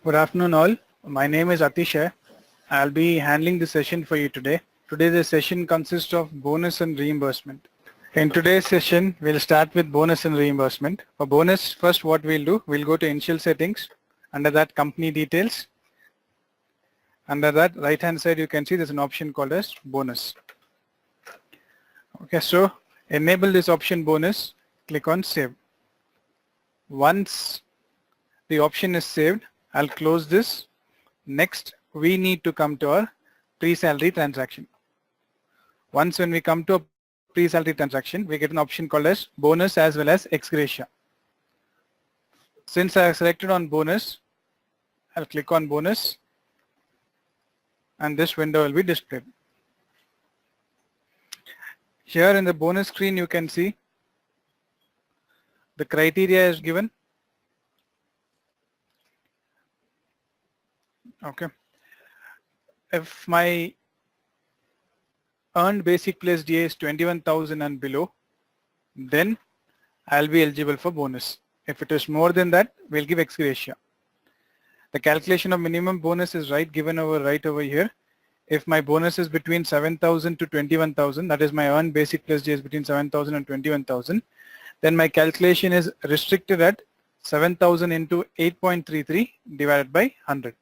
Good afternoon all. My name is Atisha. I'll be handling the session for you today. Today the session consists of bonus and reimbursement. In today's session, we'll start with bonus and reimbursement. For bonus, first what we'll do, we'll go to initial settings. Under that, company details. Under that, right hand side, you can see there's an option called as bonus. Okay, so enable this option bonus, click on save. Once the option is saved, I'll close this. Next, we need to come to our pre-salary transaction. Once when we come to a pre-salary transaction, we get an option called as bonus as well as ex gratia. Since I have selected on bonus, I'll click on bonus and this window will be displayed. Here in the bonus screen, you can see the criteria is given. Okay. If my earned basic plus DA is 21,000 and below, then I'll be eligible for bonus. If it is more than that, we'll give ex gratia. The calculation of minimum bonus is right over here. If my bonus is between 7,000 to 21,000, that is my earned basic plus DA is between 7,000 and 21,000, then my calculation is restricted at 7,000 into 8.33 divided by 100.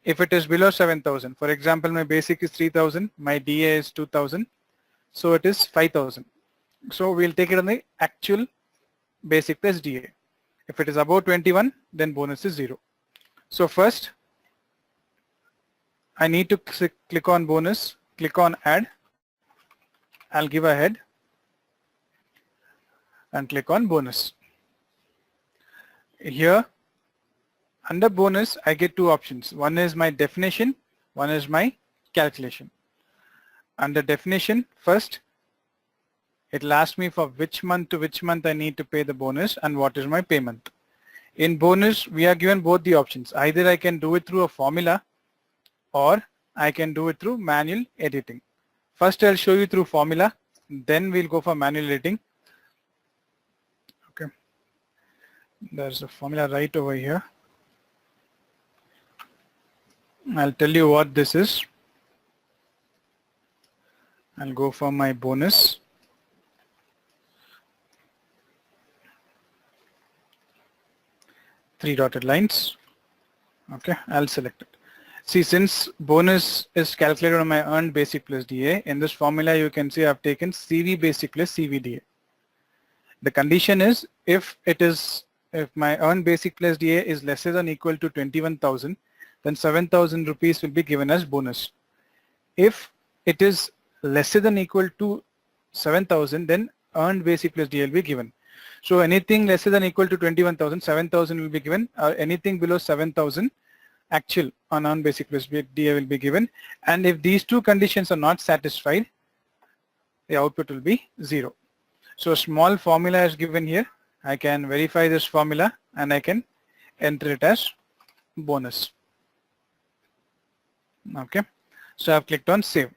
If it is below 7,000, for example, my basic is 3,000, my DA is 2,000, so it is 5,000. So we'll take it on the actual basic plus DA. If it is above 21, then bonus is 0. So first, I need to click on bonus, click on add. I'll give a head and click on bonus. Here, under bonus, I get two options. One is my definition, one is my calculation. Under definition, first, it'll ask me for which month to which month I need to pay the bonus and what is my payment. In bonus, we are given both the options. Either I can do it through a formula or I can do it through manual editing. First, I'll show you through formula, then we'll go for manual editing. Okay. There's a formula right over here. I'll tell you what this is. I'll go for my bonus. Three dotted lines. Okay, I'll select it. See, since bonus is calculated on my earned basic plus DA, in this formula you can see I've taken CV basic plus CV DA. The condition is if my earned basic plus DA is lesser than equal to 21,000, then 7,000 rupees will be given as bonus. If it is lesser than equal to 7,000, then earned basic plus DA will be given. So anything lesser than equal to 21,000, 7,000 will be given, or anything below 7,000, actual on earned basic plus DA will be given. And if these two conditions are not satisfied, the output will be 0. So a small formula is given here. I can verify this formula and I can enter it as bonus. Okay, so I've clicked on save.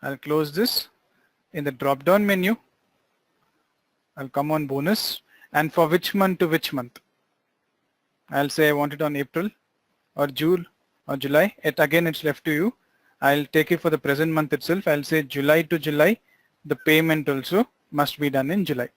I'll close this. In the drop down menu, I'll come on bonus and for which month to which month. I'll say I want it on April or June or July. It's left to you. I'll take it for the present month itself. I'll say July to July. The payment also must be done in July.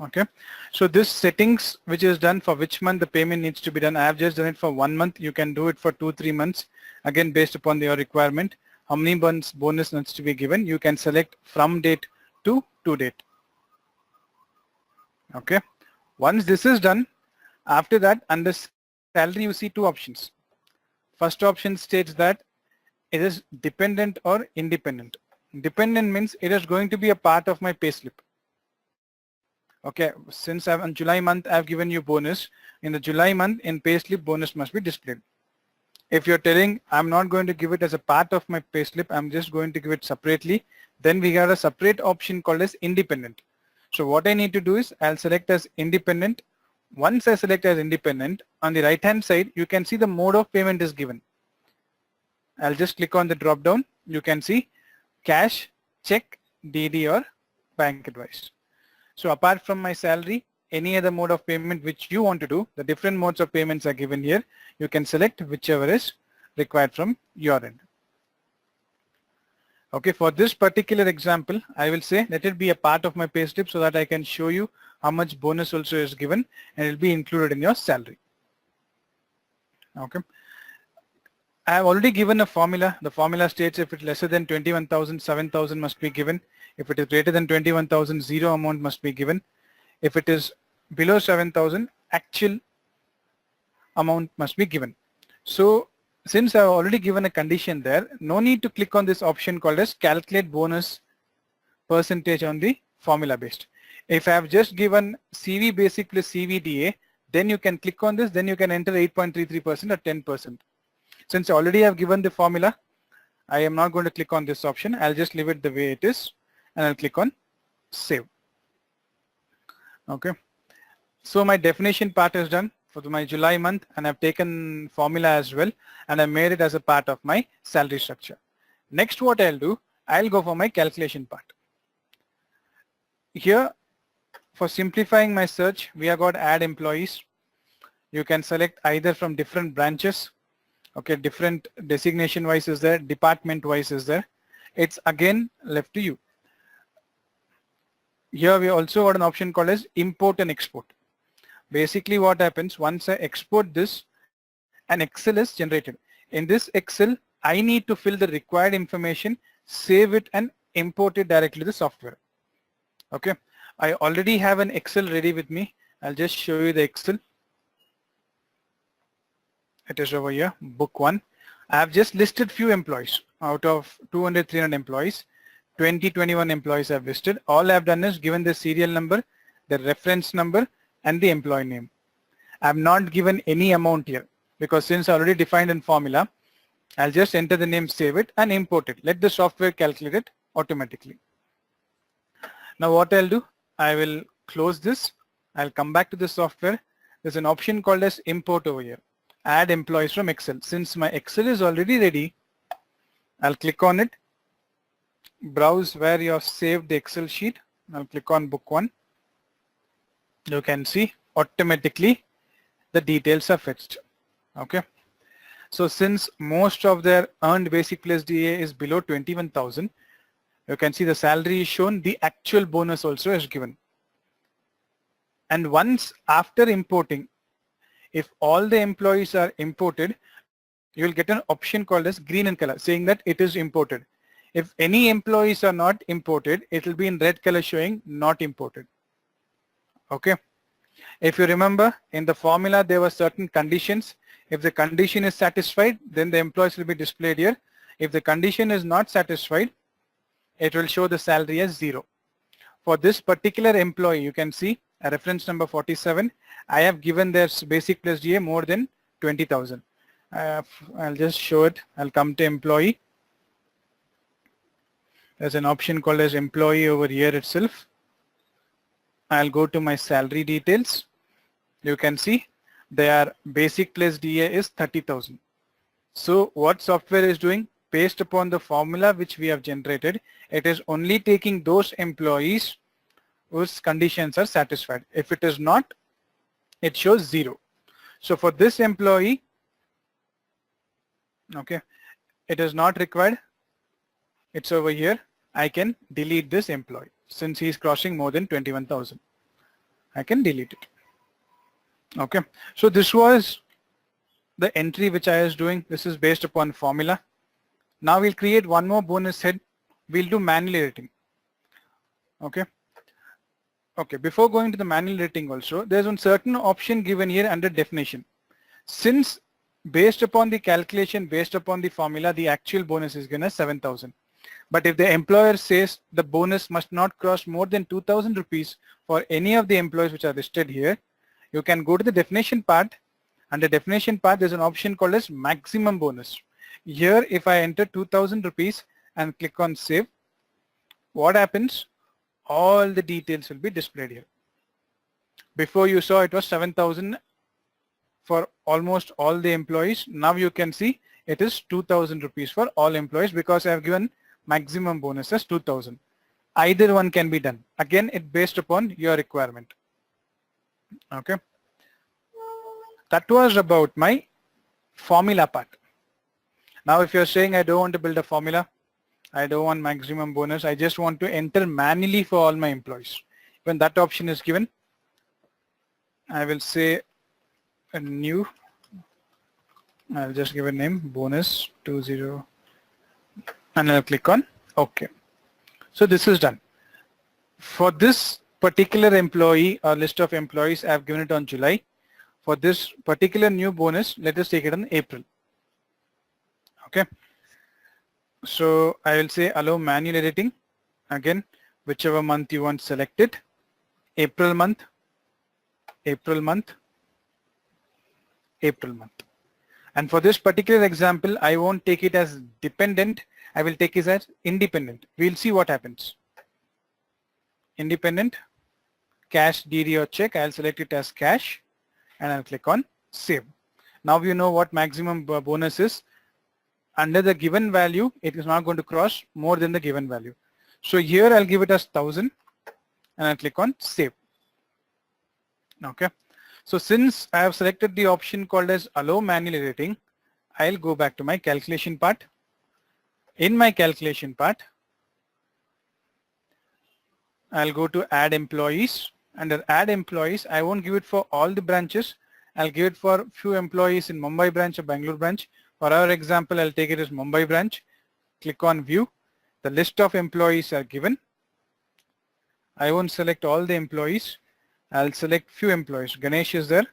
Okay, so this settings which is done for which month the payment needs to be done, I have just done it for 1 month. You can do it for 2-3 months, again based upon your requirement. How many months bonus needs to be given, you can select from date to date. Okay, once this is done, after that under salary you see two options. First option states that it is dependent or independent. Dependent means it is going to be a part of my payslip. Okay, since on July month I've given you bonus, in the July month in payslip bonus must be displayed. If you're telling I'm not going to give it as a part of my payslip, I'm just going to give it separately, then we got a separate option called as independent. So what I need to do is I'll select as independent. Once I select as independent, on the right hand side you can see the mode of payment is given. I'll just click on the drop down. You can see cash, check, DD or bank advice. So apart from my salary, any other mode of payment which you want to do. The different modes of payments are given here. You can select whichever is required from your end. Okay, for this particular example, I will say let it be a part of my payslip so that I can show you how much bonus also is given and it will be included in your salary. Okay. I have already given a formula. The formula states if it is lesser than 21,000, 7,000 must be given. If it is greater than 21,000, zero amount must be given. If it is below 7,000, actual amount must be given. So since I have already given a condition there, no need to click on this option called as calculate bonus percentage on the formula based. If I have just given CV basic plus CVDA, then you can click on this, then you can enter 8.33% or 10%. Since I already have given the formula, I am not going to click on this option. I'll just leave it the way it is and I'll click on save. Okay. So my definition part is done for my July month and I've taken formula as well and I made it as a part of my salary structure. Next what I'll do, I'll go for my calculation part. Here for simplifying my search, we have got add employees. You can select either from different branches. Okay, different designation wise is there, department wise is there. It's again left to you. Here we also got an option called as import and export. Basically what happens once I export this, an Excel is generated. In this Excel, I need to fill the required information, save it and import it directly to the software. Okay, I already have an Excel ready with me. I'll just show you the Excel. It is over here, book 1. I have just listed few employees out of 200, 300 employees. 20, 21 employees I have listed. All I have done is given the serial number, the reference number and the employee name. I have not given any amount here because since I already defined in formula, I'll just enter the name, save it and import it. Let the software calculate it automatically. Now what I'll do, I will close this. I'll come back to the software. There's an option called as import over here. Add employees from Excel. Since my Excel is already ready, I'll click on it. Browse where you have saved the Excel sheet. I'll click on book 1. You can see automatically the details are fetched. Okay. So since most of their earned basic plus DA is below 21,000, you can see the salary is shown, the actual bonus also is given. And once after importing, if all the employees are imported, you will get an option called as green in color saying that it is imported. If any employees are not imported, it will be in red color showing not imported. Okay. If you remember in the formula there were certain conditions. If the condition is satisfied, then the employees will be displayed here. If the condition is not satisfied, it will show the salary as 0. For this particular employee, you can see a reference number 47. I have given their basic plus DA more than 20,000. I'll just show it. I'll come to employee. There's an option called as employee over here itself. I'll go to my salary details. You can see their basic plus DA is 30,000. So what software is doing? Based upon the formula which we have generated, it is only taking those employees whose conditions are satisfied. If it is not, it shows 0. So for this employee, okay, it is not required. It's over here. I can delete this employee since he is crossing more than 21,000. I can delete it. Okay. So this was the entry which I was doing. This is based upon formula. Now we'll create one more bonus head. We'll do manual editing. Okay. Okay. Before going to the manual editing also, there's one certain option given here under definition. Since based upon the calculation, based upon the formula, the actual bonus is given as 7,000. But if the employer says the bonus must not cross more than 2,000 rupees for any of the employees which are listed here, you can go to the definition part. Under definition part, there's an option called as maximum bonus. Here, if I enter 2,000 rupees and click on save, what happens? All the details will be displayed here. Before you saw it was 7,000 for almost all the employees. Now you can see it is 2,000 rupees for all employees because I have given maximum bonus as 2,000. Either one can be done. Again, it's based upon your requirement. Okay, that was about my formula part. Now if you're saying I don't want to build a formula, I don't want maximum bonus, I just want to enter manually for all my employees. When that option is given, I will say a new, I'll just give a name, bonus 20, and I'll click on OK. So this is done. For this particular employee or list of employees, I have given it on July. For this particular new bonus, let us take it on April. Okay. So I will say allow manual editing. Again, whichever month you want selected. April month, April month, April month. And for this particular example, I won't take it as dependent. I will take it as independent. We'll see what happens. Independent, cash, DD or check. I'll select it as cash and I'll click on save. Now you know what maximum bonus is. Under the given value, it is not going to cross more than the given value. So here I'll give it as 1000 and I'll click on save. Okay. So since I have selected the option called as allow manual editing, I'll go back to my calculation part. In my calculation part, I'll go to add employees. Under add employees, I won't give it for all the branches. I'll give it for few employees in Mumbai branch or Bangalore branch. For our example, I'll take it as Mumbai branch. Click on view. The list of employees are given. I won't select all the employees. I'll select few employees. Ganesh is there.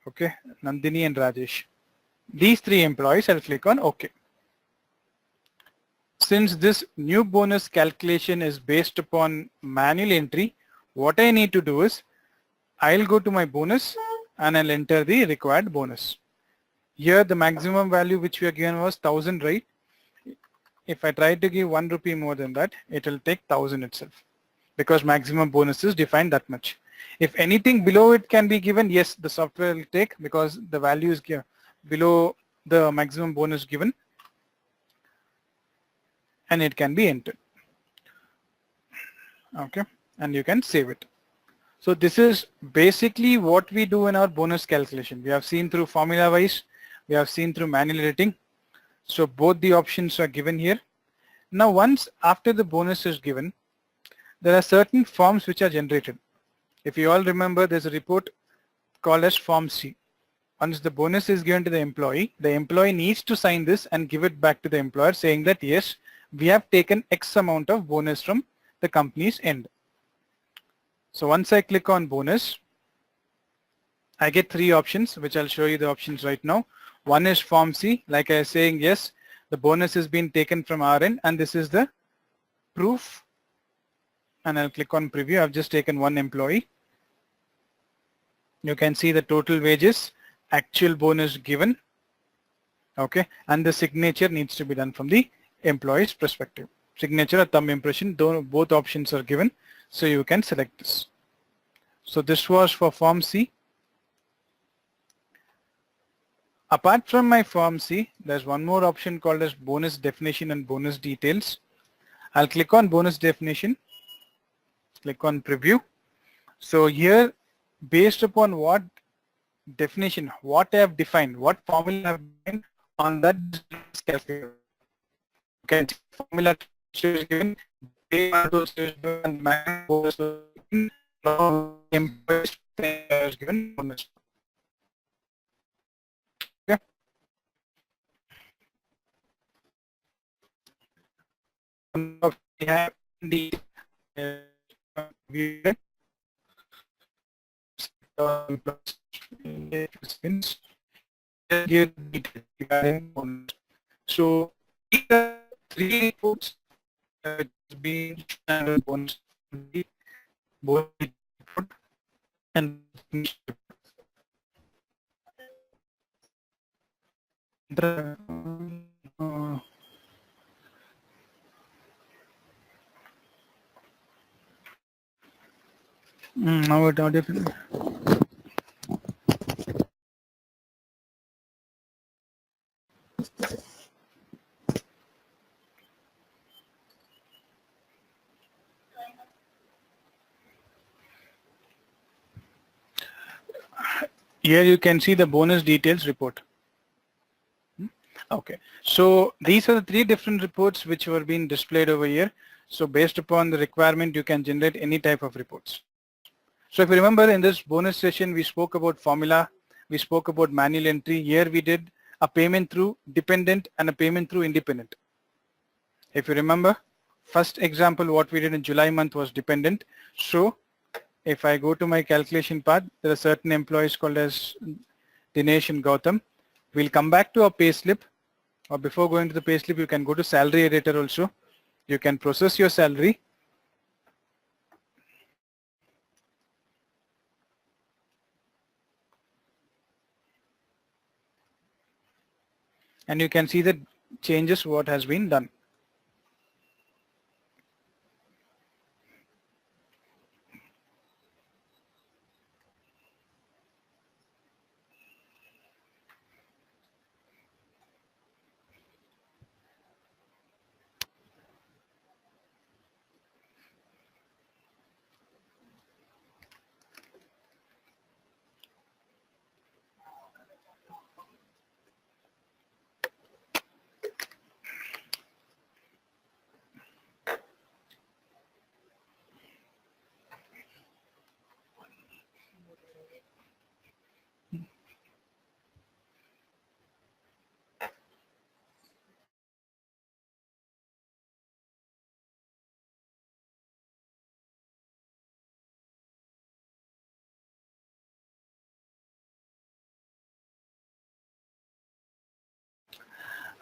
Okay. Nandini and Rajesh. These three employees, I'll click on OK. Since this new bonus calculation is based upon manual entry, what I need to do is I'll go to my bonus and I'll enter the required bonus. Here the maximum value which we are given was 1000, right? If I try to give 1 rupee more than that, it will take 1000 itself because maximum bonus is defined that much. If anything below it can be given, yes, the software will take because the value is below the maximum bonus given and it can be entered. Okay, and you can save it. So this is basically what we do in our bonus calculation. We have seen through formula wise, we have seen through manual editing. So both the options are given here. Now once after the bonus is given, there are certain forms which are generated. If you all remember, there's a report called as Form C. Once the bonus is given to the employee needs to sign this and give it back to the employer saying that yes, we have taken X amount of bonus from the company's end. So once I click on bonus, I get three options, which I'll show you the options right now. One is Form C, like I was saying, yes, the bonus has been taken from our end and this is the proof. And I'll click on preview. I've just taken one employee. You can see the total wages, actual bonus given. Okay, and the signature needs to be done from the employee's perspective. Signature or thumb impression, both options are given. So you can select this. So this was for Form C. Apart from my Form C, there's one more option called as bonus definition and bonus details. I'll click on bonus definition, click on preview. So here, based upon what definition, what I have defined, what formula I have defined, on that calculator. You can see formula is given, and bonus employees is given bonus. Okay. We have the so these are three reports being bonus report and now it are different. Here you can see the bonus details report. Okay, so these are the three different reports which were being displayed over here. So based upon the requirement, you can generate any type of reports. So if you remember, in this bonus session, we spoke about formula, we spoke about manual entry. Here we did a payment through dependent and a payment through independent. If you remember, first example what we did in July month was dependent. So if I go to my calculation part, there are certain employees called as Dinesh and Gautam. We'll come back to our payslip, or before going to the payslip, you can go to salary editor also. You can process your salary. And you can see the changes what has been done.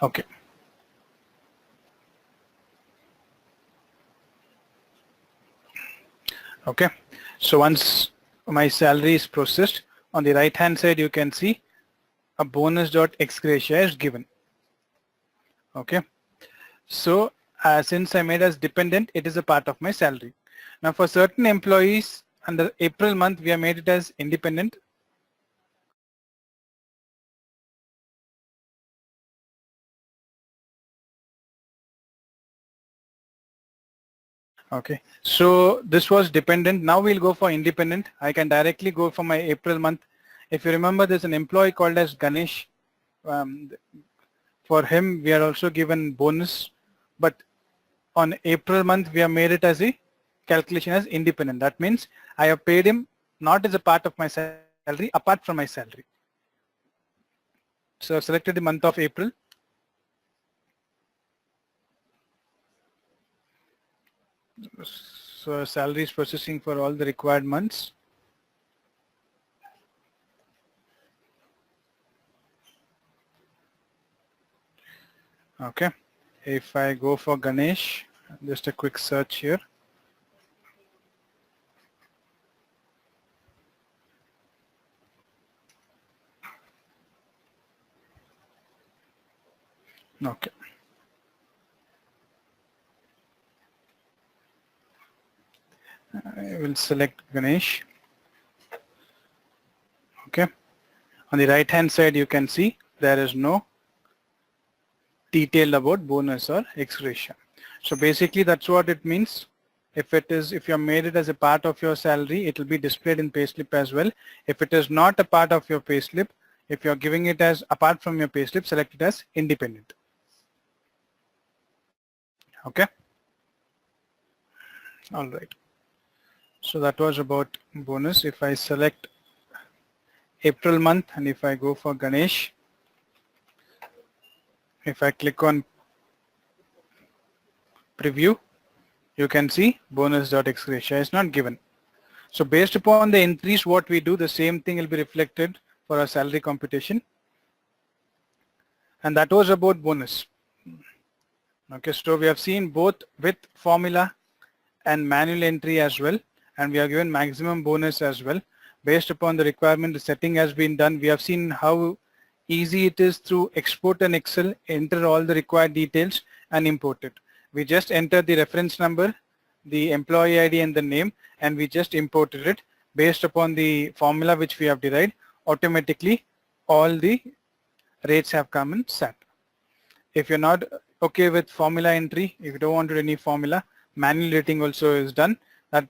Okay. Okay. So once my salary is processed, on the right hand side you can see a bonus dot ex gratia is given. Okay. So since I made as dependent, it is a part of my salary. Now for certain employees under April month, we have made it as independent. Okay, so this was dependent. Now we'll go for independent. I can directly go for my April month. If you remember, there's an employee called as Ganesh. For him, we are also given bonus, but on April month, we have made it as a calculation as independent. That means I have paid him not as a part of my salary, apart from my salary. So I've selected the month of April. So salary is processing for all the required months. Okay, if I go for Ganesh, just a quick search here. Okay. I will select Ganesh. Okay. On the right hand side, you can see there is no detail about bonus or ex gratia. So basically that's what it means. If you have made it as a part of your salary, it will be displayed in payslip as well. If it is not a part of your payslip, if you are giving it as apart from your payslip, select it as independent. Okay. All right. So that was about bonus. If I select April month and if I go for Ganesh, if I click on preview, you can see bonus.ex gratia is not given. So based upon the entries what we do, the same thing will be reflected for our salary computation. And that was about bonus. Okay, so we have seen both with formula and manual entry as well, and we are given maximum bonus as well. Based upon the requirement, the setting has been done. We have seen how easy it is through export and Excel, enter all the required details and import it. We just enter the reference number, the employee ID and the name, and we just imported it. Based upon the formula which we have derived, automatically all the rates have come and sat. If you're not okay with formula entry, if you don't want to do any formula, manual rating also is done. That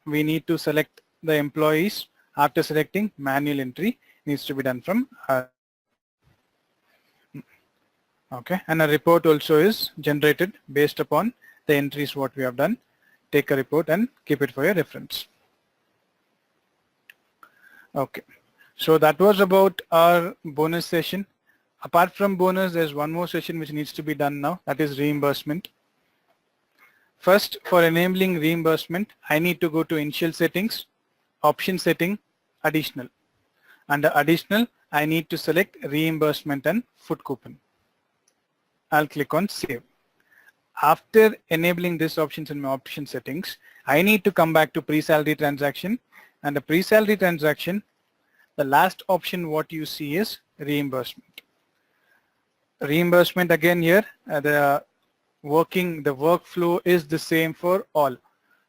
we need to select the employees after selecting manual entry. needs to be done from our. Okay, and a report also is generated based upon the entries what we have done. Take a report and keep it for your reference. Okay, so that was about our bonus session. Apart from bonus, there's one more session which needs to be done now, that is reimbursement. First, for enabling reimbursement, I need to go to initial settings, option setting, additional. Under additional, I need to select reimbursement and food coupon. I'll click on save. After enabling these options in my option settings, I need to come back to pre-salary transaction, and the pre-salary transaction, the last option what you see is reimbursement. Reimbursement again here, the workflow is the same for all.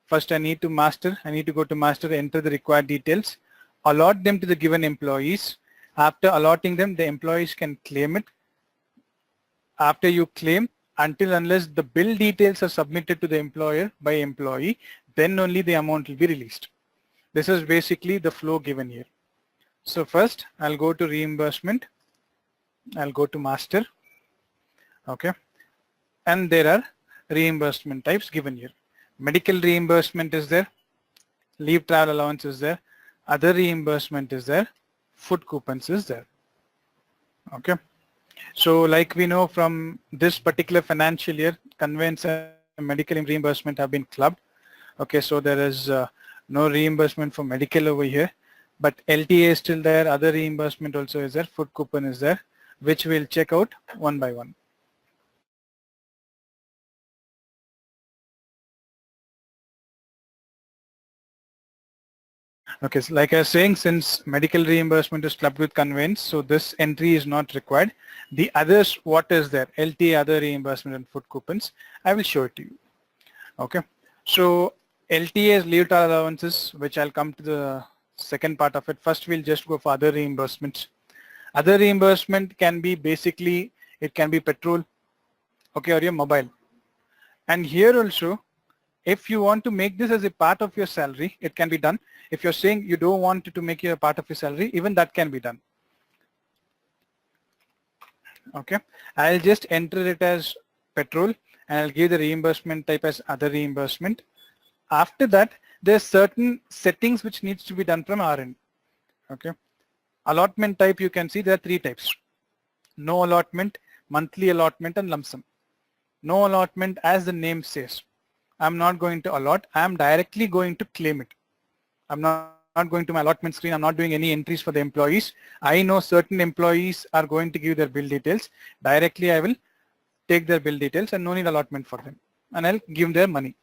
First I need to go to master, enter the required details, allot them to the given employees. After allotting them, the employees can claim it. After you claim, until unless the bill details are submitted to the employer by employee, then only the amount will be released. This is basically the flow given here. So first I'll go to reimbursement, I'll go to master, okay, and there are reimbursement types given here. Medical reimbursement is there, leave travel allowance is there, other reimbursement is there, food coupons is there. Okay. So like we know from this particular financial year, conveyance and medical reimbursement have been clubbed. Okay, so there is no reimbursement for medical over here, but LTA is still there, other reimbursement also is there, food coupon is there, which we'll check out one by one. Okay, so like I was saying, since medical reimbursement is clubbed with conveyance, so this entry is not required. The others, what is there? LTA, other reimbursement and food coupons, I will show it to you. Okay, so LTA is leave travel allowances, which I'll come to the second part of it. First, we'll just go for other reimbursements. Other reimbursement can be basically, it can be petrol, okay, or your mobile. And here also, if you want to make this as a part of your salary, it can be done. If you're saying you don't want it to make it a part of your salary, even that can be done. Okay, I'll just enter it as petrol and I'll give the reimbursement type as other reimbursement. After that, there's certain settings which needs to be done from our end. Okay, allotment type, you can see there are three types. No allotment, monthly allotment and lump sum. No allotment, as the name says, I'm not going to allot, I'm directly going to claim it. I'm not going to my allotment screen, I'm not doing any entries for the employees. I know certain employees are going to give their bill details. Directly I will take their bill details and no need allotment for them. And I'll give their money.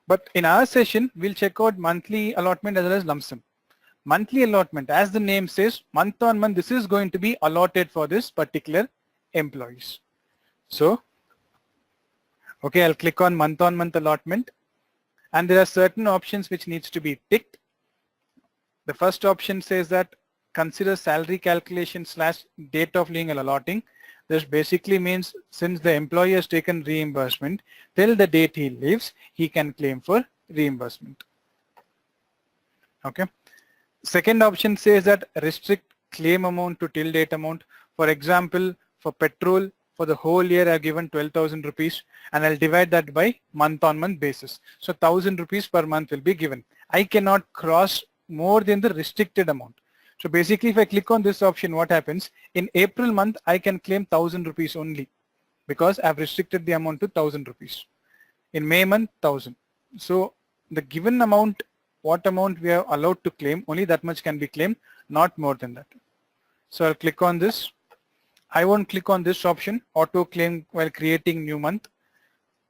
But in our session, we'll check out monthly allotment as well as lump sum. Monthly allotment, as the name says, month on month, this is going to be allotted for this particular employees. So, okay, I'll click on month allotment, and there are certain options which needs to be ticked. The first option says that consider salary calculation / date of legal allotting. This basically means since the employee has taken reimbursement till the date he leaves, he can claim for reimbursement. Okay. Second option says that restrict claim amount to till date amount. For example, for petrol, for the whole year I've given 12,000 rupees and I'll divide that by month on month basis. So 1,000 rupees per month will be given. I cannot cross more than the restricted amount. So basically if I click on this option, what happens? In April month, I can claim 1,000 rupees only because I've restricted the amount to 1,000 rupees. In May month, 1,000. So the given amount, what amount we are allowed to claim, only that much can be claimed, not more than that. So I'll click on this. I won't click on this option, auto claim while creating new month.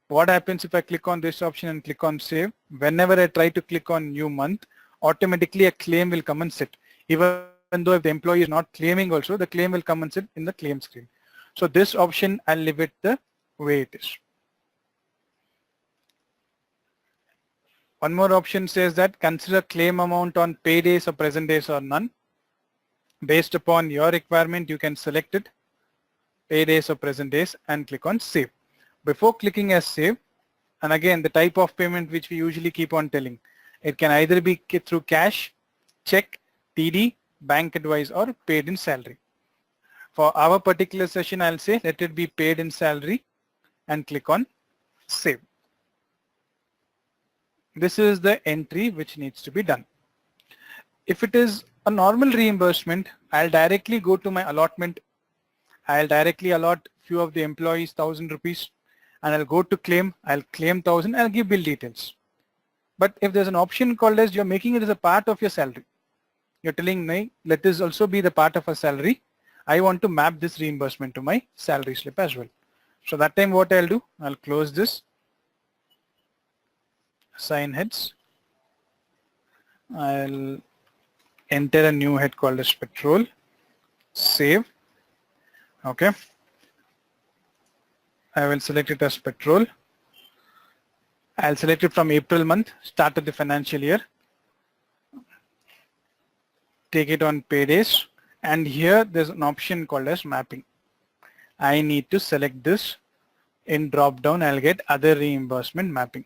What happens if I click on this option and click on save? Whenever I try to click on new month, automatically a claim will come and sit. Even though if the employee is not claiming also, the claim will come and sit in the claim screen. So this option, I'll leave it the way it is. One more option says that consider claim amount on pay days or present days or none. Based upon your requirement, you can select it, pay days or present days, and click on save. Before clicking as save, and again the type of payment which we usually keep on telling, it can either be through cash, check, TD, bank advice or paid in salary. For our particular session, I'll say let it be paid in salary and click on save. This is the entry which needs to be done. If it is a normal reimbursement, I'll directly go to my allotment. I'll directly allot few of the employees 1,000 rupees and I'll go to claim. I'll claim 1,000. I'll give bill details. But if there's an option called as you're making it as a part of your salary, you're telling me let this also be the part of a salary. I want to map this reimbursement to my salary slip as well. So that time what I'll do, I'll close this, assign heads. I'll enter a new head called as Payroll, save. Okay. I will select it as Payroll. I'll select it from April month, start of the financial year. Take it on paydays, and here there's an option called as mapping. I need to select this. In drop down, I'll get other reimbursement mapping.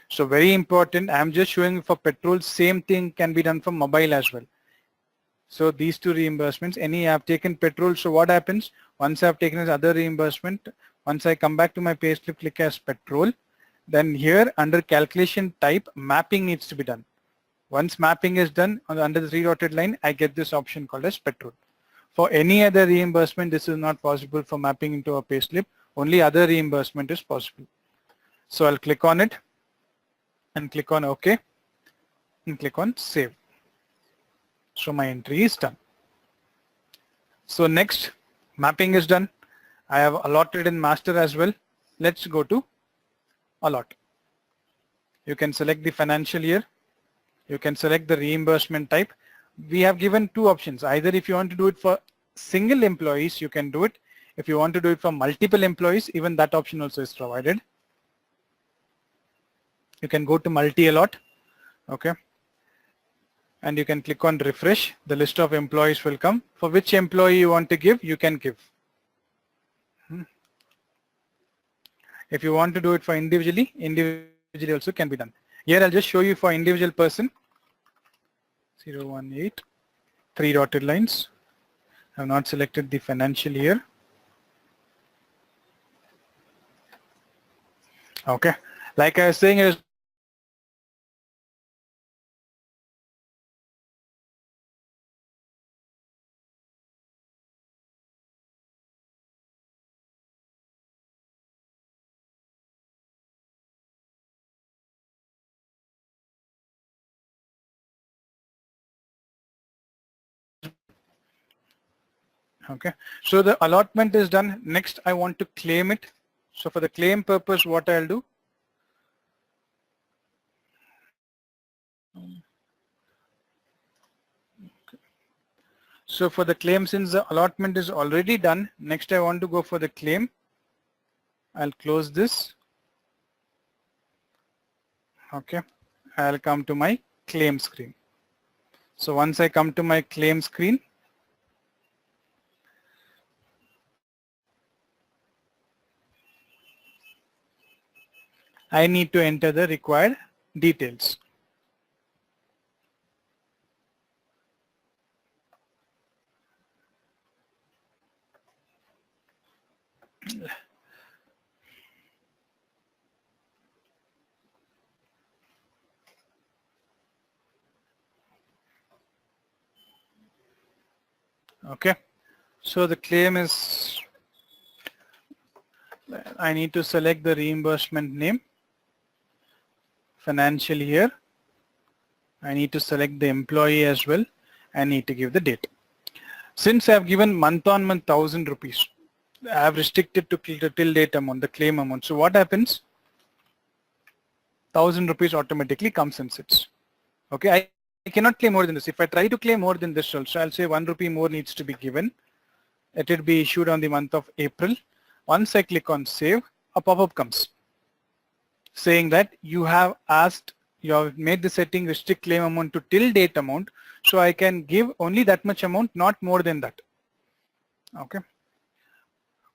So very important, I'm just showing for Payroll, same thing can be done for mobile as well. So these two reimbursements, any I've taken Payroll, so what happens, once I've taken as other reimbursement, once I come back to my payslip, click as Payroll, then here under calculation type, mapping needs to be done. Once mapping is done, under the three dotted line, I get this option called as Payroll. For any other reimbursement, this is not possible for mapping into a payslip, only other reimbursement is possible. So I'll click on it and click on OK and click on save. So my entry is done. So next, mapping is done. I have allotted in master as well. Let's go to allot. You can select the financial year. You can select the reimbursement type. We have given two options. Either if you want to do it for single employees, you can do it. If you want to do it for multiple employees, even that option also is provided. You can go to multi-allot. Okay. And you can click on refresh. The list of employees will come. For which employee you want to give, you can give. If you want to do it for individually also can be done. Here I'll just show you for individual person. 018, three dotted lines. I have not selected the financial year. Okay. Like I was saying, it is okay. So the allotment is done. Next, I want to claim it. So for the claim purpose, what I'll do, so for the claim, since the allotment is already done, next I want to go for the claim. I'll close this. Okay. I'll come to my claim screen. So once I come to my claim screen, I need to enter the required details. Okay. So the claim is, I need to select the reimbursement name, financial year. I need to select the employee as well. I need to give the date. Since I have given month on month 1,000 rupees, I have restricted to till date amount, the claim amount. So what happens? 1,000 rupees automatically comes and sits. Okay, I cannot claim more than this. If I try to claim more than this also, I'll say 1 rupee more needs to be given. Let it be issued on the month of April. Once I click on save, a pop-up comes saying that you have asked, you have made the setting restrict claim amount to till date amount. So I can give only that much amount, not more than that. Okay.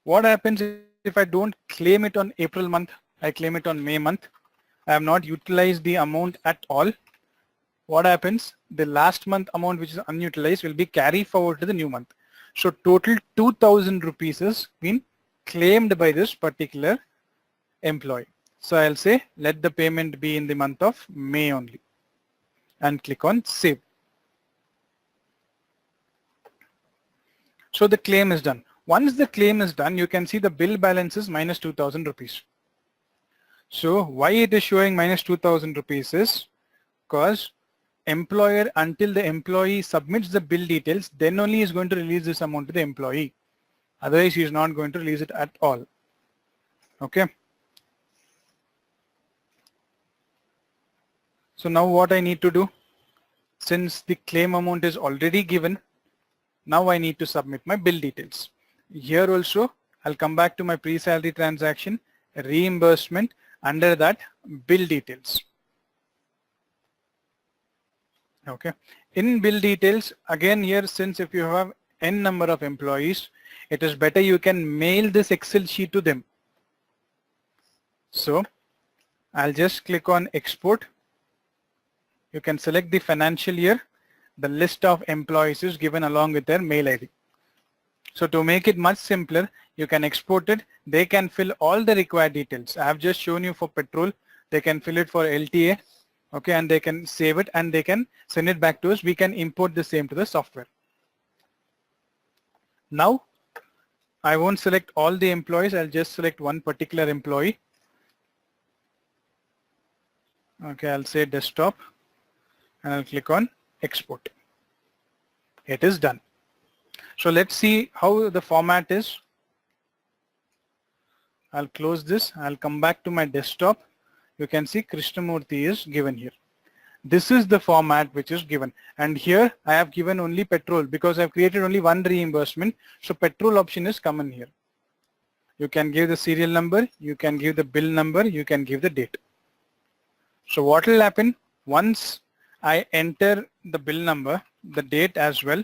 What happens if I don't claim it on April month? I claim it on May month. I have not utilized the amount at all. what happens? The last month amount which is unutilized will be carried forward to the new month. So total 2000 rupees is been claimed by this particular employee. So I'll say let the payment be in the month of May only and click on save. So the claim is done. Once the claim is done, you can see the bill balance is minus 2000 rupees. So why it is showing minus 2000 rupees is because employer, until the employee submits the bill details, then only is going to release this amount to the employee. Otherwise he is not going to release it at all. Okay. So now what I need to do, since the claim amount is already given, now I need to submit my bill details. Here also I'll come back to my pre-salary transaction, reimbursement, under that bill details. Okay. In bill details, again here, since if you have n number of employees, it is better you can mail this Excel sheet to them. So I'll just click on export. You can select the financial year. The list of employees is given along with their mail ID. So to make it much simpler, you can export it. They can fill all the required details. I have just shown you for petrol. They can fill it for LTA. Okay, and they can save it and they can send it back to us. We can import the same to the software. Now, I won't select all the employees. I'll just select one particular employee. Okay, I'll say desktop and I'll click on export. It is done. So let's see how the format is. I'll close this. I'll come back to my desktop. You can see Krishnamurthy is given here. This is the format which is given. And here I have given only petrol because I've created only one reimbursement. So petrol option is common here. You can give the serial number. You can give the bill number. You can give the date. So what will happen once I enter the bill number, the date as well,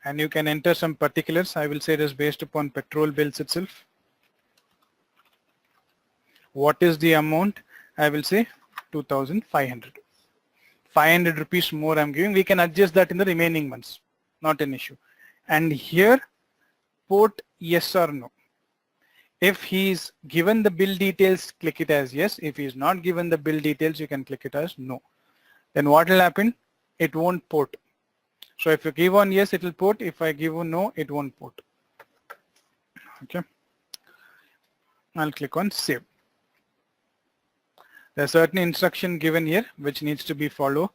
and you can enter some particulars. I will say it is based upon petrol bills itself. What is the amount? I will say 2,500. 500 rupees more I'm giving. We can adjust that in the remaining months. Not an issue. And here, port yes or no. If he is given the bill details, click it as yes. If he is not given the bill details, you can click it as no. Then what will happen? It won't port. So if you give on yes, it will port. If I give on no, it won't port. Okay. I'll click on save. There are certain instruction given here which needs to be followed.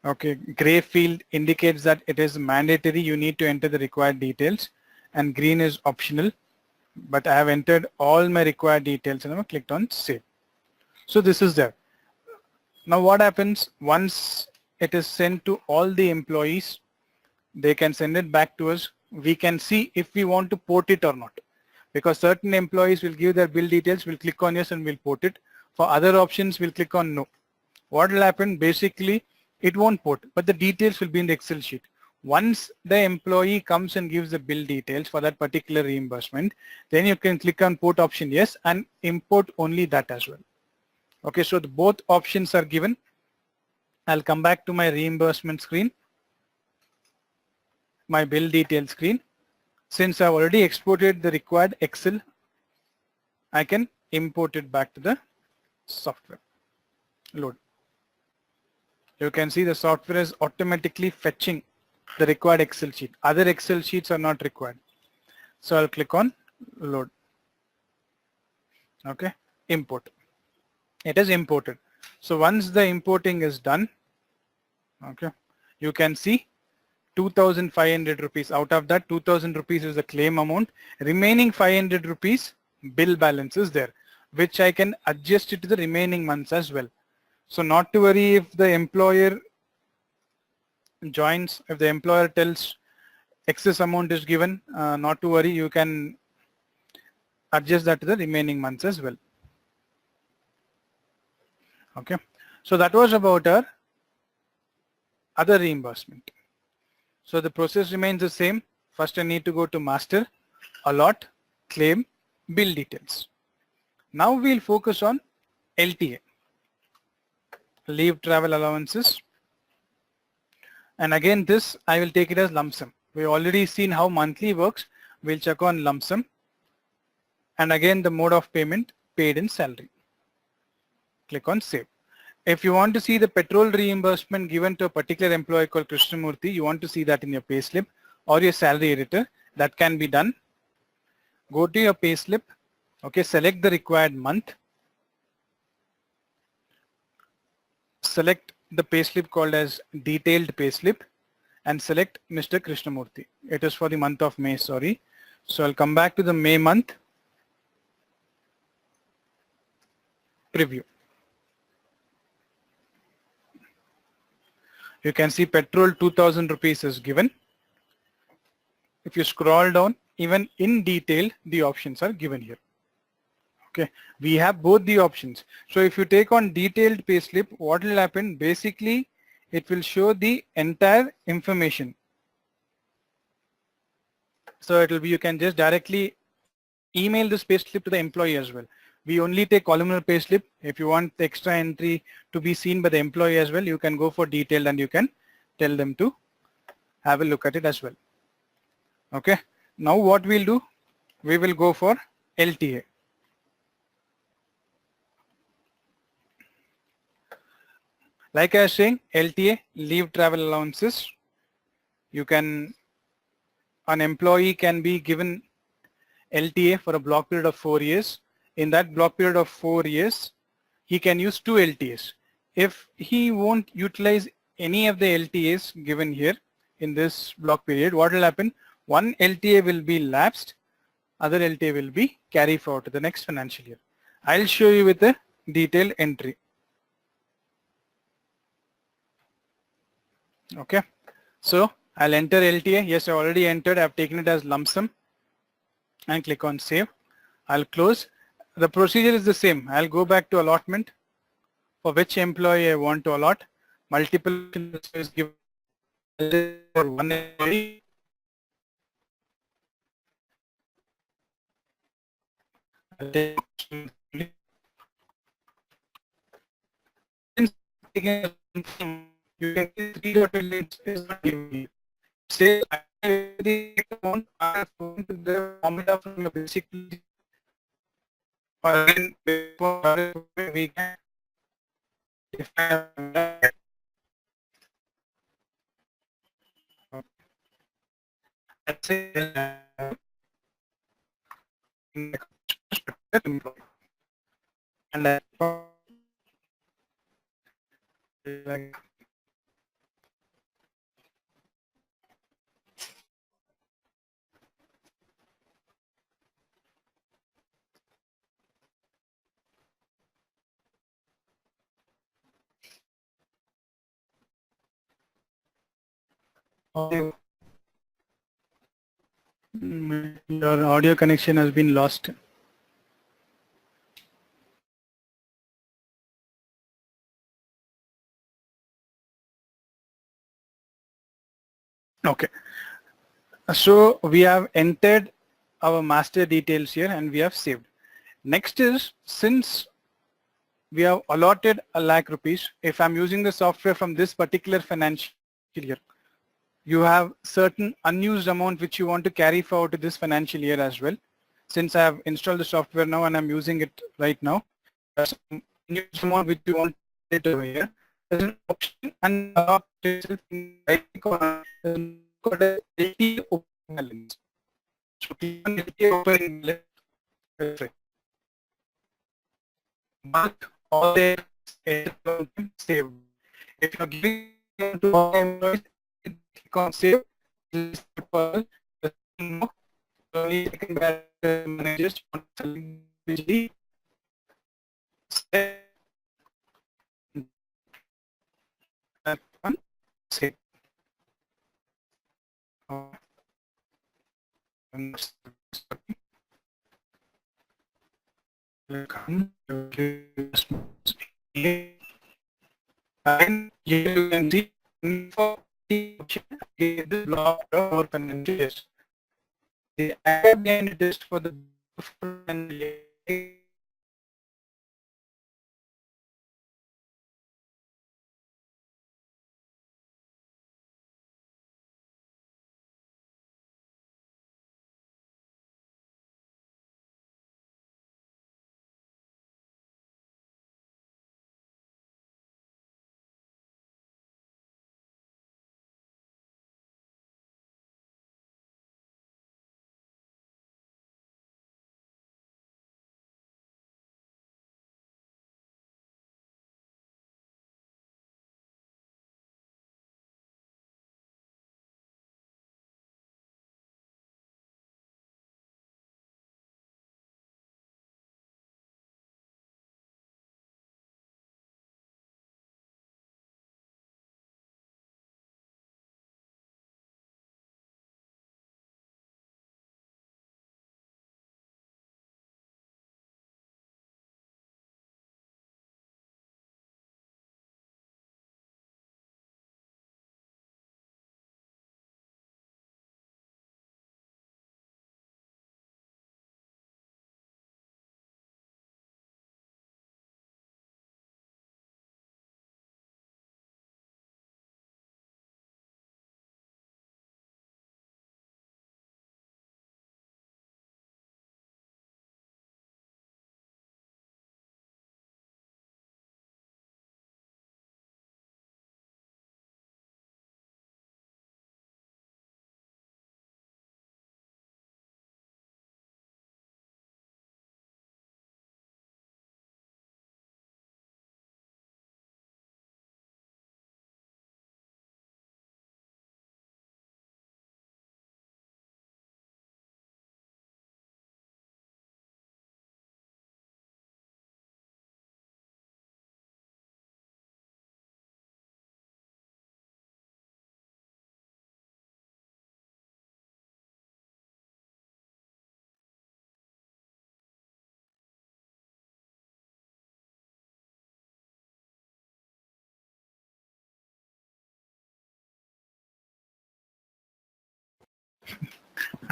Okay, gray field indicates that it is mandatory. You need to enter the required details, and green is optional. But I have entered all my required details and I have clicked on save. So this is there. Now what happens once it is sent to all the employees? They can send it back to us. We can see if we want to port it or not. Because certain employees will give their bill details, we'll click on yes and we'll port it. For other options, we'll click on no. What will happen? Basically, it won't port, but the details will be in the Excel sheet. Once the employee comes and gives the bill details for that particular reimbursement, then you can click on port option yes and import only that as well. Okay, so both options are given. I'll come back to my reimbursement screen, my bill detail screen. Since I've already exported the required Excel, I can import it back to the software. Load. You can see the software is automatically fetching the required Excel sheet. Other Excel sheets are not required. So I'll click on load. Okay, import. It is imported. So once the importing is done, okay, you can see 2,500 rupees. Out of that, 2,000 rupees is the claim amount. Remaining 500 rupees bill balance is there, which I can adjust it to the remaining months as well. So not to worry if the employer joins, if the employer tells excess amount is given, not to worry, you can adjust that to the remaining months as well. Okay, so that was about our other reimbursement. So the process remains the same. First I need to go to master, allot, claim, bill details. Now we'll focus on LTA. leave travel allowances. And again, this I will take it as lump sum. We already seen how monthly works. We'll check on lump sum. And again, the mode of payment, paid in salary. Click on save. If you want to see the petrol reimbursement given to a particular employee called Krishnamurthy, you want to see that in your payslip or your salary editor, that can be done. Go to your payslip, okay, select the required month, select the payslip called as detailed payslip and select Mr. Krishnamurthy. It is for the month of May, sorry. So I'll come back to the May month, preview. You can see petrol 2000 rupees is given. If you scroll down, even in detail, the options are given here. Okay, we have both the options. So if you take on detailed payslip, what will happen? Basically, it will show the entire information. So it will be, you can just directly email this payslip to the employee as well. We only take columnar payslip. If you want the extra entry to be seen by the employee as well, you can go for detailed and you can tell them to have a look at it as well. Okay, now what we'll do, we will go for LTA. Like I was saying, LTA, leave travel allowances. You can, an employee can be given LTA for a block period of 4 years. In that block period of 4 years, he can use 2 LTAs. If he won't utilize any of the LTAs given here in this block period, what will happen? One LTA will be lapsed, other LTA will be carried forward to the next financial year. I'll show you with a detailed entry. Okay, so I'll enter LTA. Yes, I already entered. I've taken it as lump sum and click on save. I'll close. The procedure is the same. I'll go back to allotment for which employee I want to allot. Multiple is given for one employee. You can see 3 dotted lines is not given here. Say the amount are going to the formula from your basic, or again before we can define. Let's say employee and like your audio connection has been lost. Okay, so we have entered our master details here and we have saved. Next is, since we have allotted a lakh rupees, if I'm using the software from this particular financial year, you have certain unused amount which you want to carry forward to this financial year as well. Since I have installed the software now and I'm using it right now, there's some unused amount which you want to get over here. There's an option and right corner called LT open balance. So click on LT open balance. Mark all their saved. If you're giving to all employees, click on save. Only second managers save. Save. And you can see for the block or financials. The add test for the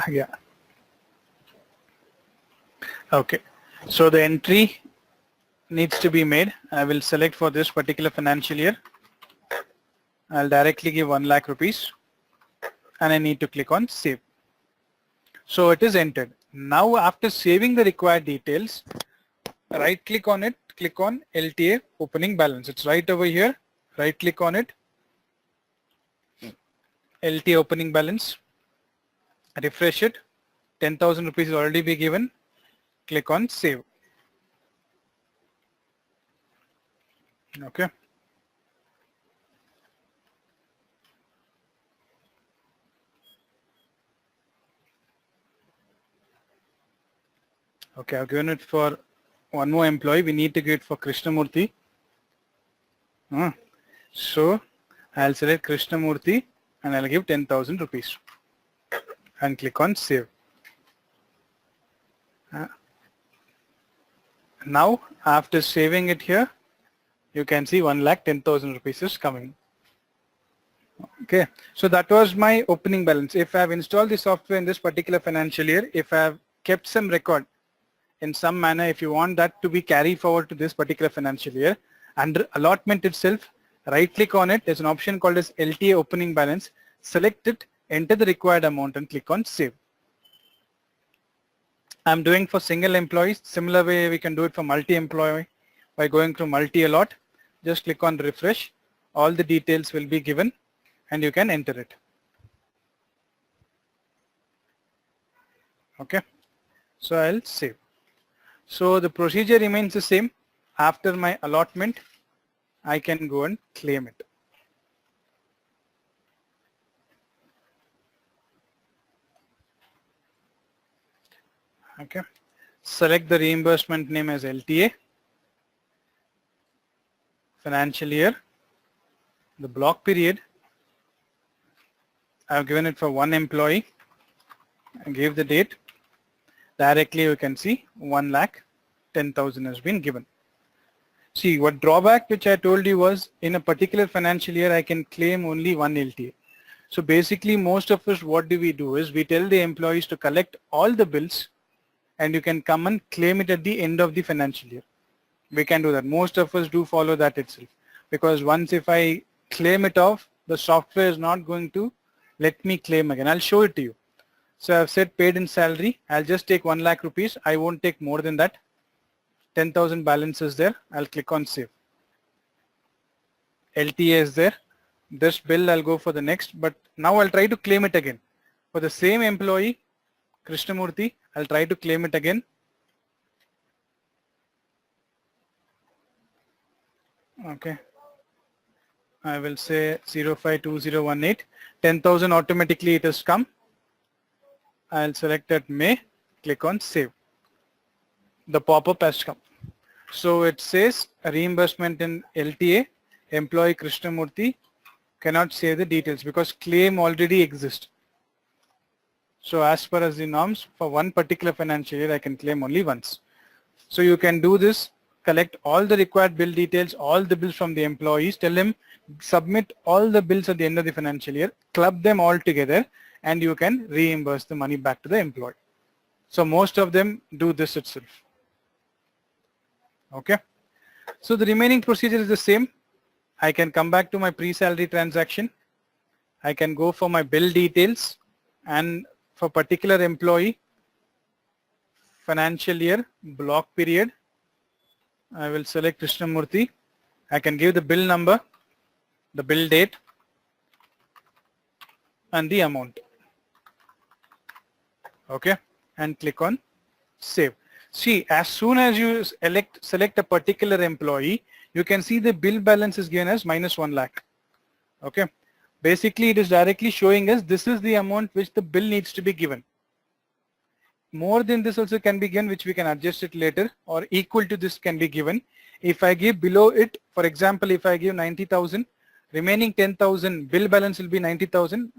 Yeah. Okay. So the entry needs to be made. I will select for this particular financial year. I'll directly give 1 lakh rupees and I need to click on save. So it is entered. Now after saving the required details, right click on it, click on LTA opening balance. It's right over here. Right click on it, LTA opening balance, refresh it. 10,000 rupees is already be given. Click on save. Okay. Okay, I've given it for one more employee. We need to give it for Krishnamurthy. So I'll select Krishnamurthy and I'll give 10,000 rupees and click on save. Now after saving it here, you can see 1,10,000 rupees is coming. Okay, so that was my opening balance. If I have installed the software in this particular financial year, if I have kept some record in some manner, if you want that to be carried forward to this particular financial year, under allotment itself, right click on it. There's an option called as LTA opening balance. Select it, enter the required amount and click on save. I'm doing for single employees. Similar way we can do it for multi-employee by going to multi-allot. Just click on refresh. All the details will be given and you can enter it. Okay, so I'll save. So the procedure remains the same. After my allotment, I can go and claim it. Okay, select the reimbursement name as LTA, financial year, the block period. I've given it for one employee. I gave the date. Directly you can see 1,10,000 has been given. See, what drawback which I told you was in a particular financial year I can claim only one LTA. So basically most of us, what do we do is we tell the employees to collect all the bills and you can come and claim it at the end of the financial year. We can do that. Most of us do follow that itself, because once if I claim it off, the software is not going to let me claim again. I'll show it to you. So I've said paid in salary. I'll just take 1 lakh rupees. I won't take more than that. 10,000 balance is there. I'll click on save. LTA is there. This bill I'll go for the next, but now I'll try to claim it again. For the same employee, Krishnamurthy, I'll try to claim it again. Okay. I will say 052018. 10,000 automatically it has come. I'll select that May, click on save. The pop-up has come. So it says reimbursement in LTA, employee Krishnamurthy cannot save the details because claim already exists. So as per as the norms, for one particular financial year, I can claim only once. So you can do this, collect all the required bill details, all the bills from the employees, tell them submit all the bills at the end of the financial year, club them all together, and you can reimburse the money back to the employee. So most of them do this itself. Okay. So the remaining procedure is the same. I can come back to my pre-salary transaction. I can go for my bill details, and for particular employee, financial year, block period, I will select Krishnamurthy. I can give the bill number, the bill date, and the amount. Okay, and click on save. See, as soon as you select a particular employee, you can see the bill balance is given as minus 1 lakh. Okay, basically it is directly showing us this is the amount which the bill needs to be given. More than this also can be given, which we can adjust it later, or equal to this can be given. If I give below it, for example, if I give 90,000, remaining 10,000, bill balance will be 90,000.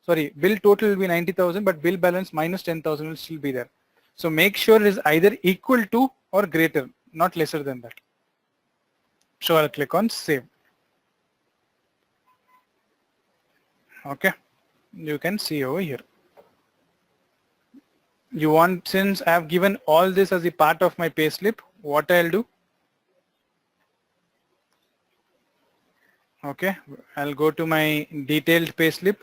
Sorry, bill total will be 90,000, but bill balance minus 10,000 will still be there. So make sure it is either equal to or greater, not lesser than that. So I'll click on save. Okay, you can see over here. You want, since I have given all this as a part of my payslip, what I'll do? Okay, I'll go to my detailed payslip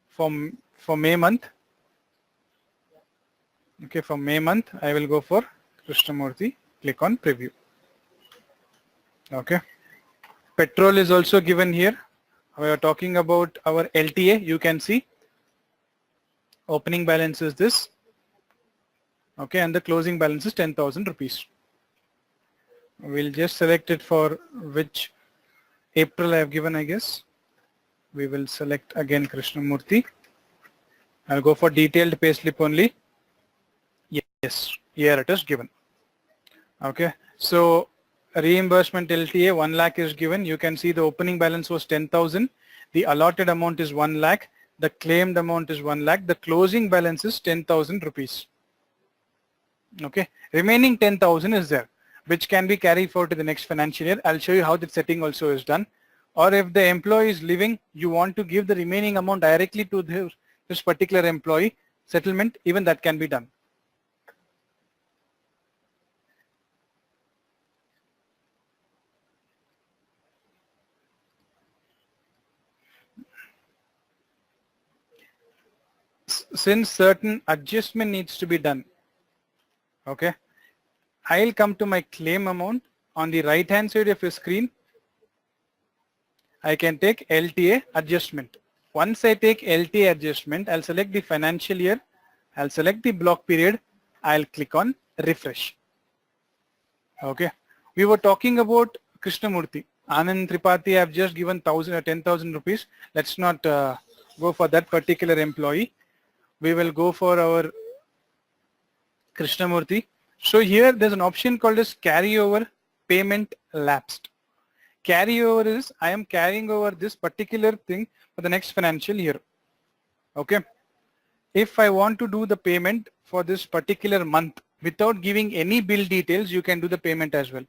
for May month. Okay, for May month, I will go for Krishnamurthy, click on preview. Okay, petrol is also given here. We are talking about our LTA. You can see opening balance is this. Okay, and the closing balance is 10,000 rupees. We'll just select it for which April I have given, I guess. We will select again Krishnamurthy. I'll go for detailed payslip only. Yes, here it is given. Okay, so reimbursement LTA 1 lakh is given. You can see the opening balance was 10,000. The allotted amount is 1 lakh. The claimed amount is 1 lakh. The closing balance is 10,000 rupees. Okay, remaining 10,000 is there, which can be carried forward to the next financial year. I'll show you how the setting also is done. Or if the employee is leaving, you want to give the remaining amount directly to this particular employee settlement, even that can be done. Since certain adjustment needs to be done, okay, I'll come to my claim amount. On the right hand side of your screen, I can take LTA adjustment. Once I take LTA adjustment, I'll select the financial year, I'll select the block period, I'll click on refresh. Okay, we were talking about Krishnamurthy. Anand Tripathi, I've just given 1,000 or 10,000 rupees. Let's not go for that particular employee. We will go for our Krishnamurthy. So here there's an option called as carryover payment lapsed. Carryover is I am carrying over this particular thing for the next financial year. Okay. If I want to do the payment for this particular month without giving any bill details, you can do the payment as well.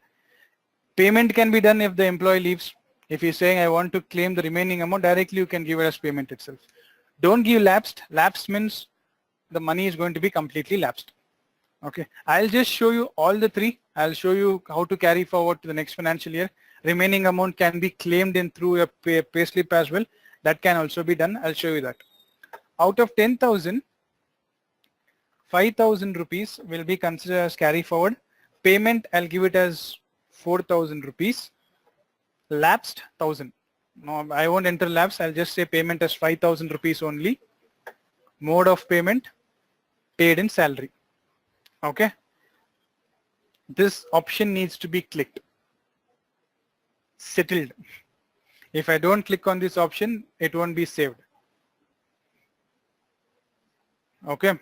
Payment can be done if the employee leaves. If he's saying I want to claim the remaining amount, directly you can give it as payment itself. Don't give lapsed. Lapsed means the money is going to be completely lapsed. Okay, I'll just show you all the three. I'll show you how to carry forward to the next financial year. Remaining amount can be claimed in through a pay slip as well. That can also be done. I'll show you that. Out of 10,000, 5,000 rupees will be considered as carry forward. Payment, I'll give it as 4,000 rupees. Lapsed, 1,000. No, I won't enter lapse. I'll just say payment as 5,000 rupees only. Mode of payment, paid in salary. Okay. This option needs to be clicked. Settled. If I don't click on this option, it won't be saved. Okay.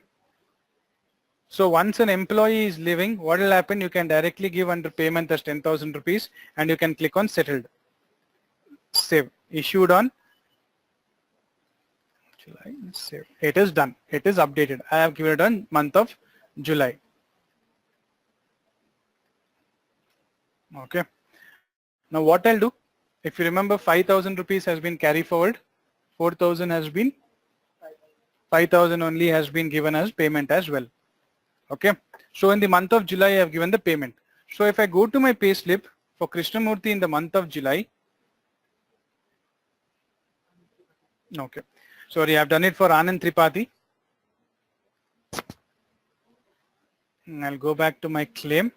So once an employee is leaving, what will happen? You can directly give under payment as 10,000 rupees and you can click on settled. Save. Issued on July. Save. It is done. It is updated. I have given it on month of July. Okay. Now what I'll do, if you remember 5,000 rupees has been carried forward, 4,000 has been, 5,000 only has been given as payment as well. Okay. So in the month of July, I have given the payment. So if I go to my pay slip for Krishnamurthy in the month of July, okay. Sorry, I've done it for Anand Tripathi. I'll go back to my claim.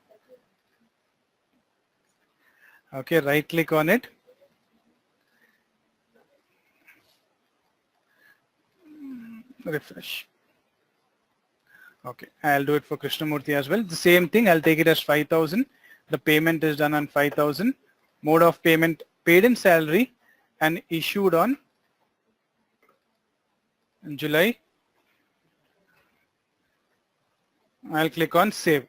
Okay, right click on it. Refresh. Okay, I'll do it for Krishnamurthy as well. The same thing, I'll take it as 5,000. The payment is done on 5,000. Mode of payment, paid in salary and issued on July. I'll click on save.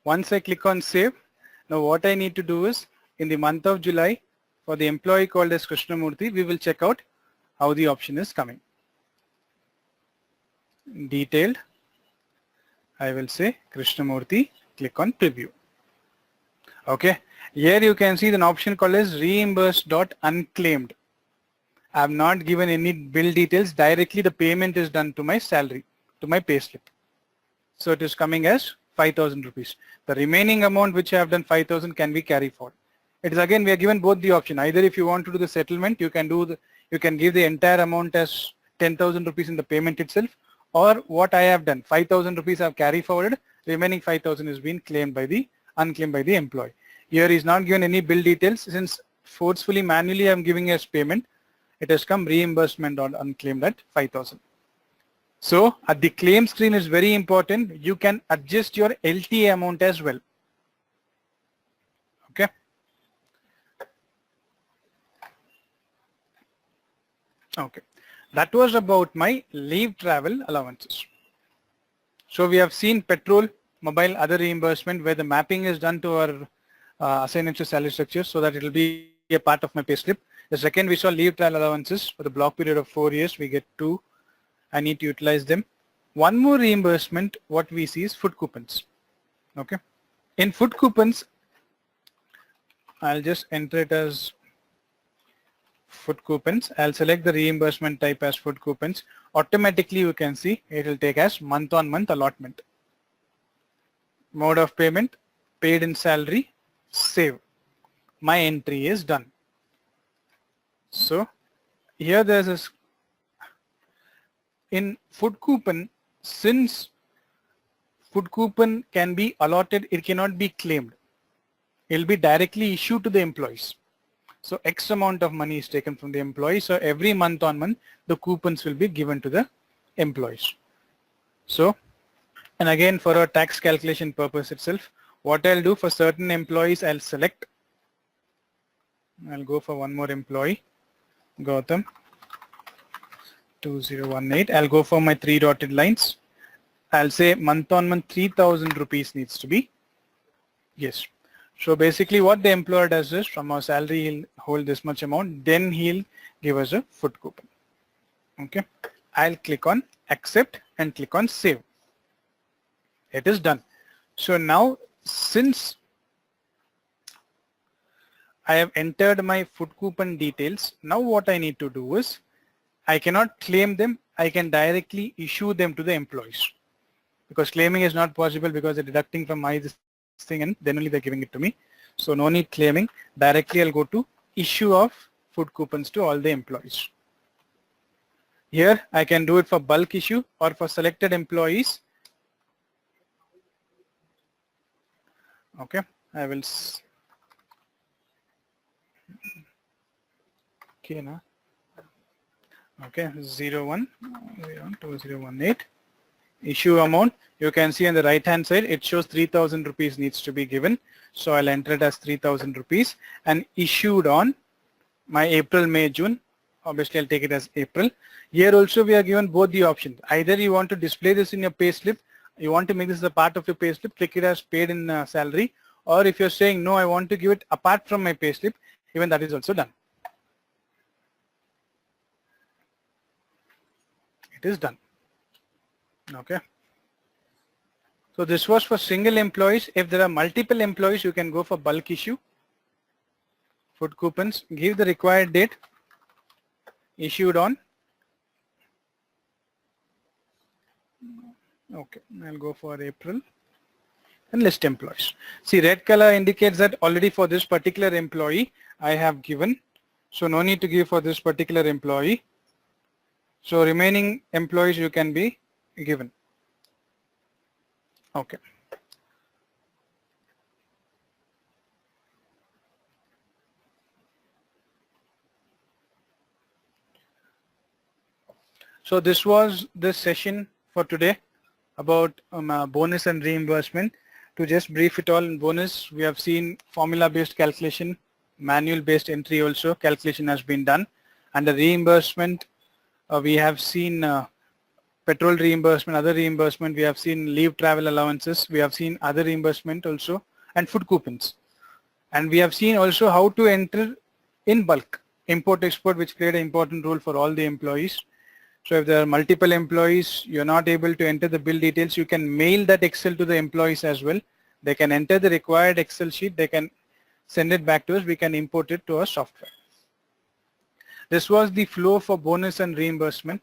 Once I click on save, now what I need to do is in the month of July for the employee called as Krishnamurthy, we will check out how the option is coming. Detailed, I will say Krishnamurthy, click on preview. Okay, here you can see an option called as reimbursed.unclaimed. I have not given any bill details, directly the payment is done to my salary. to my payslip. So it is coming as 5,000 rupees. The remaining amount which I have done 5,000 can be carried forward. It is again, we are given both the option. Either if you want to do the settlement, you can give the entire amount as 10,000 rupees in the payment itself, or what I have done, 5,000 rupees I have carried forward, remaining 5,000 is being unclaimed by the employee. Here is not given any bill details. Since forcefully manually I am giving as payment, it has come reimbursement or unclaimed at 5,000. So at the claim screen is very important. You can adjust your LTA amount as well. Okay. Okay. That was about my leave travel allowances. So we have seen petrol, mobile, other reimbursement where the mapping is done to our assignment to salary structure so that it will be a part of my payslip. The second, we saw leave travel allowances for the block period of 4 years. We get 2. I need to utilize them. One more reimbursement, what we see is food coupons. Okay. In food coupons, I'll just enter it as food coupons. I'll select the reimbursement type as food coupons. Automatically you can see it will take as month-on-month allotment. Mode of payment, paid in salary, save. My entry is done. So here there's a, in food coupon, since food coupon can be allotted, it cannot be claimed. It will be directly issued to the employees. So X amount of money is taken from the employee. So every month on month, the coupons will be given to the employees. So, and again for our tax calculation purpose itself, what I'll do for certain employees, I'll select, I'll go for one more employee, Gautam, 2018. I'll go for my 3 dotted lines. I'll say month on month 3,000 rupees needs to be, yes. So basically what the employer does is from our salary he'll hold this much amount, then he'll give us a food coupon. Okay, I'll click on accept and click on save. It is done. So now since I have entered my food coupon details, now what I need to do is I cannot claim them, I can directly issue them to the employees. Because claiming is not possible because they're deducting from my this thing and then only they're giving it to me. So no need claiming. Directly I'll go to issue of food coupons to all the employees. Here I can do it for bulk issue or for selected employees. Okay, I will. Okay, now. Okay, 01/2018. Issue amount, you can see on the right hand side, it shows 3,000 rupees needs to be given. So I'll enter it as 3,000 rupees and issued on my April, May, June. Obviously I'll take it as April. Here also we are given both the options. Either you want to display this in your payslip, you want to make this a part of your payslip, click it as paid in salary, or if you're saying no, I want to give it apart from my payslip, even that is also done. It is done. Okay. So this was for single employees. If there are multiple employees, you can go for bulk issue. Food coupons, give the required date, issued on. Okay, I'll go for April and list employees. See, red color indicates that already for this particular employee, I have given. So no need to give for this particular employee. So remaining employees you can be given. Okay. So this was the session for today about bonus and reimbursement. To just brief it all, in bonus we have seen formula based calculation, manual based entry also calculation has been done, and the reimbursement we have seen petrol reimbursement, other reimbursement, we have seen leave travel allowances, we have seen other reimbursement also, and food coupons. And we have seen also how to enter in bulk, import export, which played an important role for all the employees. So if there are multiple employees, you're not able to enter the bill details, you can mail that Excel to the employees as well. They can enter the required Excel sheet, they can send it back to us, we can import it to our software. This was the flow for bonus and reimbursement.